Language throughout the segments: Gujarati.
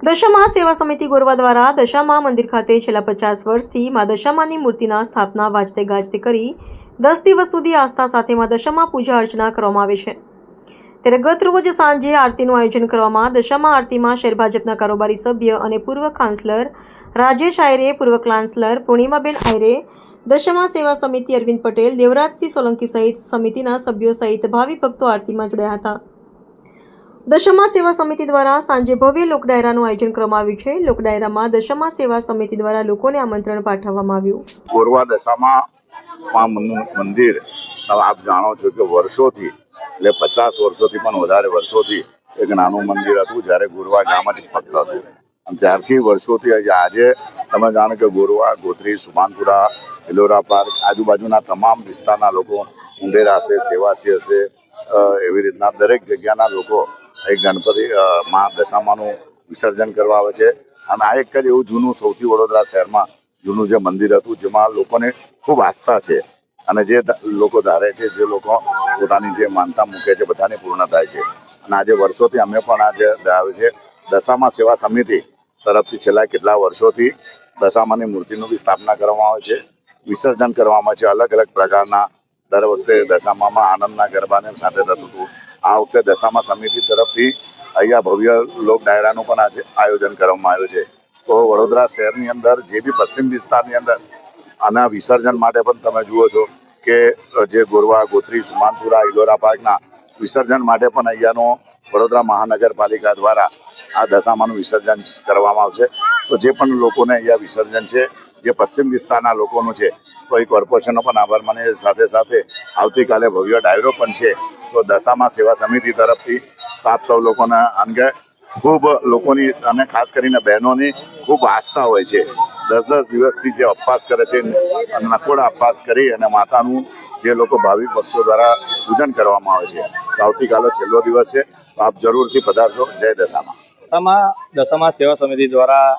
દશામા સેવા સમિતિ ગોરવા દ્વારા દશામા મંદિર ખાતે છેલ્લા 50 વર્ષથી મા દશામાની મૂર્તિના સ્થાપના વાજતે ગાજતે કરી 10 દિવસ સુધી આસ્થા સાથે મા દશામા પૂજા અર્ચના કરવામાં આવે છે। ત્યારે ગત રોજ સાંજે આરતીનું આયોજન કરવામાં દશામા આરતીમાં શહેર ભાજપના કારોબારી સભ્ય અને પૂર્વ કાઉન્સિલર રાજેશ આયરે, પૂર્વ કાઉન્સિલર પૂર્ણિમાબેન આયરે, દશામા સેવા સમિતિ અરવિંદ પટેલ, દેવરાજસિંહ સોલંકી સહિત સમિતિના સભ્યો સહિત ભાવિ ભક્તો આરતીમાં જોડાયા હતા। દશામા સેવા સમિતિ દ્વારા સાંજે ભવ્ય લોકડાયરાનું આયોજન કરવામાં આવ્યું છે। લોકડાયરામાં દશામા સેવા સમિતિ દ્વારા લોકોને આમંત્રણ પાઠવવામાં આવ્યું। ગોરવા દશામા મંદિર આપ જાણો છો કે વર્ષોથી એટલે 50 વર્ષોથી પણ વધારે વર્ષોથી એક નાનું મંદિર હતું, જ્યારે ગોરવા ગામ જ ફક્ત હતું અને ત્યારથી વર્ષોથી આજે તમે જાણો કે ગોરવા, ગોત્રી, સુમાનપુરા, એલોરા પાર્ક આજુબાજુના તમામ વિસ્તારના લોકો, ઉંડેરા હશે, સેવાસી હશે, એવી રીતના દરેક જગ્યાના લોકો એક ગણપતિ મા દશામાનું વિસર્જન કરવા આવે છે। અને આ એક જ એવું જૂનું સૌથી વડોદરા શહેરમાં જૂનું જે મંદિર હતું જેમાં લોકોને ખૂબ આસ્થા છે અને જે લોકો ધારે છે, જે લોકો પોતાની જે માનતા મૂકે છે બધાને પૂર્ણ થાય છે। અને આજે વર્ષોથી અમે પણ આજે આવે છે દશામા સેવા સમિતિ તરફથી છેલ્લા કેટલા વર્ષોથી દશામાની મૂર્તિનું બી સ્થાપના કરવામાં આવે છે, વિસર્જન કરવામાં આવે છે। અલગ અલગ પ્રકારના દર વખતે દશામામાં આનંદના ગરબાને સાથે થતું હતું। આ વખતે દશામા સમિતિ તરફથી અહીંયા ભવ્ય લોક ડાયરાનું પણ આજે આયોજન કરવામાં આવ્યું છે। તો વડોદરા શહેરની અંદર જે બી પશ્ચિમ વિસ્તારની અંદર આના વિસર્જન માટે પણ તમે જુઓ છો કે જે ગોરવા, ગોત્રી, સુમાનપુરા, ઇલોરા પાર્કના વિસર્જન માટે પણ અહીંયાનો વડોદરા મહાનગરપાલિકા દ્વારા આ દશામાનું વિસર્જન કરવામાં આવશે। તો જે પણ લોકોને અહીંયા વિસર્જન છે, જે પશ્ચિમ વિસ્તારના લોકોનું છે, તો એ કોર્પોરેશનનો પણ આભાર માને। સાથે સાથે આવતીકાલે ભવ્ય ડાયરો પણ છે। તો દશામા સેવા સમિતિ તરફથી આપ સૌ લોકોના અંગે ખૂબ લોકોની અને ખાસ કરીને બહેનોની ખૂબ આસ્થા હોય છે। 10 દિવસથી જે ઉપવાસ કરે છે, નકોડા ઉપવાસ કરી અને માતાનું જે લોકો ભાવિક ભક્તો દ્વારા પૂજન કરવામાં આવે છે। તો આવતીકાલે છેલ્લો દિવસ છે, તો આપ જરૂરથી પધારશો। જય દશામા। દશામા સેવા સમિતિ દ્વારા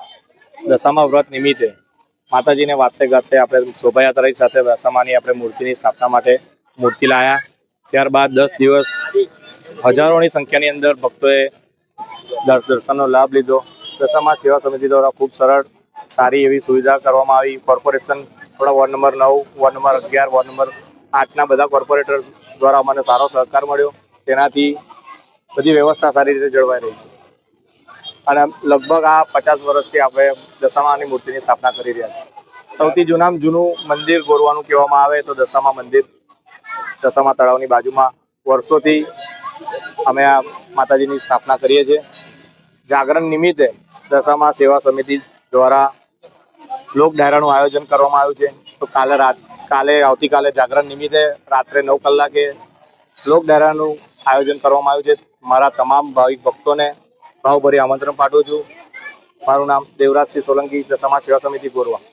દશામા વ્રત નિમિત્તે માતાજીને વાતે ગાતે આપણે શોભાયાત્રા સાથે દશામાની આપણે મૂર્તિની સ્થાપના માટે મૂર્તિ લાયા। ત્યારબાદ 10 દિવસ હજારોની સંખ્યાની અંદર ભક્તોએ દર્શનનો લાભ લીધો। દશામા સેવા સમિતિ દ્વારા ખૂબ સરળ સારી એવી સુવિધા કરવામાં આવી। કોર્પોરેશન થોડા ward number 9, ward number 11, ward number 8ના બધા કોર્પોરેટર દ્વારા અમને સારો સહકાર મળ્યો। તેનાથી બધી વ્યવસ્થા સારી રીતે જળવાઈ રહી છે અને લગભગ આ 50 વર્ષથી આપણે દશામાની મૂર્તિની સ્થાપના કરી રહ્યા છીએ। સૌથી જૂનું મંદિર ગોરવાનું કહેવામાં આવે તો દશામા મંદિર, દશામા તળાવની બાજુમાં વર્ષોથી અમે આ માતાજીની સ્થાપના કરીએ છીએ। જાગરણ નિમિત્તે દશામા સેવા સમિતિ દ્વારા લોક ડાયરાનું આયોજન કરવામાં આવ્યું છે। તો આવતીકાલે જાગરણ નિમિત્તે રાત્રે 9 કલાકે લોક ડાયરાનું આયોજન કરવામાં આવ્યું છે। મારા તમામ ભાવિક ભક્તોને ભાવભરી આમંત્રણ પાઠવું છું। મારું નામ દેવરાજસિંહ સોલંકી, દશામા સેવા સમિતિ ગોરવા।